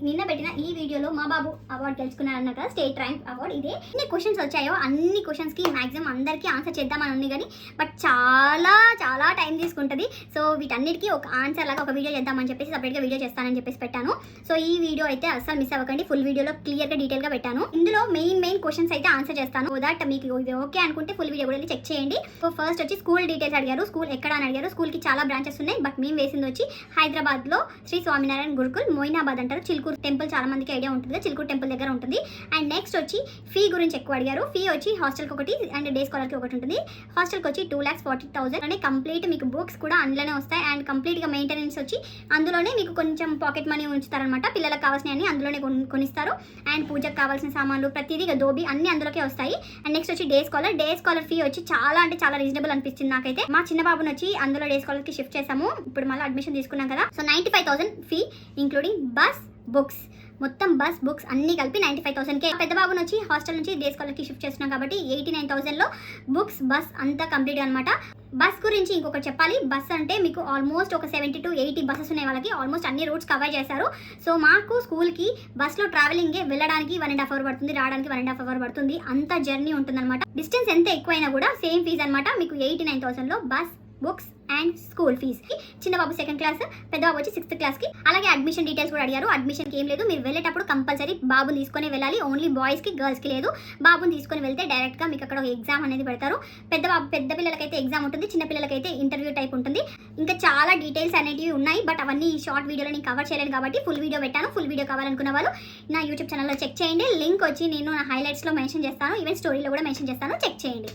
నిన్న పెట్టిన ఈ వీడియోలో మా బాబు అవార్డు గెలుచుకున్నాడు అన్న కదా, స్టేట్ ర్యాంక్ అవార్డు. ఇదే ఎన్ని క్వశ్చన్స్ వచ్చాయో అన్ని క్వశ్చన్స్కి మ్యాక్సిమం అందరికీ ఆన్సర్ చేద్దామని ఉంది కానీ బట్ చాలా టైం తీసుకుంటుంది. సో వీటన్నిటికీ ఒక ఆన్సర్ లాగా ఒక వీడియో చేద్దామని చెప్పేసి సపరేట్గా వీడియో చేస్తానని చెప్పేసి పెట్టాను. సో ఈ వీడియో అయితే అస్సలు మిస్ అవ్వకండి, ఫుల్ వీడియోలో క్లియర్గా డీటెయిల్గా పెట్టాను. ఇందులో మెయిన్ క్వశ్చన్స్ అయితే ఆన్సర్ చేస్తాను. సో దట్ మీకు ఇది ఓకే అనుకుంటే ఫుల్ వీడియో కూడా చెక్ చేయండి. సో ఫస్ట్ వచ్చి స్కూల్ డీటెయిల్స్ అడిగారు, స్కూల్ ఎక్కడ అని అడిగారు. స్కూల్కి చాలా బ్రాంచెస్ ఉన్నాయి, బట్ మేము వేసింది వచ్చి హైదరాబాద్లో శ్రీ స్వామినారాయణ గురుకుల్, మొయినాబాద్ అంటారు. చిలుకూరు టెంపుల్ చాలా మందికి ఐడియా ఉంటుంది, చిలుకూరు టెంపుల్ దగ్గర ఉంటుంది. అండ్ నెక్స్ట్ వచ్చి ఫీ గురించి ఎక్కువ అడిగారు. ఫీ వచ్చి హాస్టల్కి ఒకటి అండ్ డే స్కాలర్కి ఒకటి ఉంటుంది. హాస్టల్కి వచ్చి 2,40,000 అంటే కంప్లీట్ మీకు బుక్స్ కూడా అందులోనే వస్తాయి. అండ్ కంప్లీట్గా మెయింటెనెన్స్ వచ్చి అందులోనే మీకు కొంచెం పాకెట్ మనీ ఉంచుతారనమాట. పిల్లలకు కావాల్సినవి అందులోనే కొనిస్తారు. అండ్ పూజకు కావాల్సిన సామాన్లు ప్రతిదీ దోబి అన్ని అందులోకే వస్తాయి. అండ్ నెక్స్ట్ వచ్చి డే స్కాలర్ ఫీ వచ్చి చాలా రీజనబుల్ అనిపించింది నాకైతే. మా చిన్న బాబుని వచ్చి అందులో డే స్కాలర్కి షిఫ్ట్ చేసాము. ఇప్పుడు మళ్ళీ అడ్మిషన్ తీసుకున్నాం కదా. So 95,000 fee including bus books, మొత్తం బస్ బుక్స్ అన్ని కలిపి 95,000కే. పెద్ద బాబుని వచ్చి హాస్టల్ నుంచి డే స్కాలర్కి షిఫ్ట్ చేస్తున్నాం కాబట్టి 89,000లో బుక్స్ బస్ అంతా కంప్లీట్ అనమాట. బస్ గురించి ఇంకొకటి చెప్పాలి. బస్ అంటే మీకు ఆల్మోస్ట్ ఒక 70 to 80 బస్సెస్ ఉన్నాయి వాళ్ళకి. ఆల్మోస్ట్ అన్ని రూట్స్ కవర్ చేశారు. సో మాకు స్కూల్కి బస్లో ట్రావెలింగే వెళ్ళడానికి 1.5 అవర్ పడుతుంది, రావడానికి 1.5 అవర్ పడుతుంది. అంత జర్నీ ఉంటుంది అనమాట. డిస్టెన్స్ ఎంత ఎక్కువైనా కూడా సేమ్ ఫీజ్ అనమాట. మీకు 89,000లో bus books and school fees. చిన్న బాబు 2nd క్లాస్, పెద్ద బాబు వచ్చి 6th క్లాస్కి. అలాగే అడ్మిషన్ డీటెయిల్స్ కూడా అడిగారు. అడ్మిషన్కి ఏం లేదు, మీరు వెళ్ళేటప్పుడు కంపల్సరీ బాబుని తీసుకొని వెళ్ళాలి. ఓన్లీ బాయ్స్కి గర్ల్స్కి లేదు. బాబుని తీసుకొని వెళ్తే డైరెక్ట్గా మీకు అక్కడ ఒక ఎగ్జామ్ అనేది పెడతారు. పెద్ద పిల్లలకైతే ఎగ్జామ్ ఉంటుంది, చిన్న పిల్లలకైతే ఇంటర్వ్యూ టైప్ ఉంటుంది. ఇంకా చాలా డీటెయిల్స్ అనేవి ఉన్నాయి, బట్ అవన్నీ షార్ట్ వీడియోలో నేను కవర్ చేయలేను కాబట్టి ఫుల్ వీడియో పెట్టాను. ఫుల్ వీడియో కావాలనుకున్న వాళ్ళు నా యూట్యూబ్ ఛానల్లో చెక్ చేయండి. లింక్ వచ్చి నేను నా హైలైట్స్లో మెన్షన్ చేస్తాను, ఈవెన్ స్టోరీలో కూడా మెన్షన్ చేస్తాను, చెక్ చేయండి.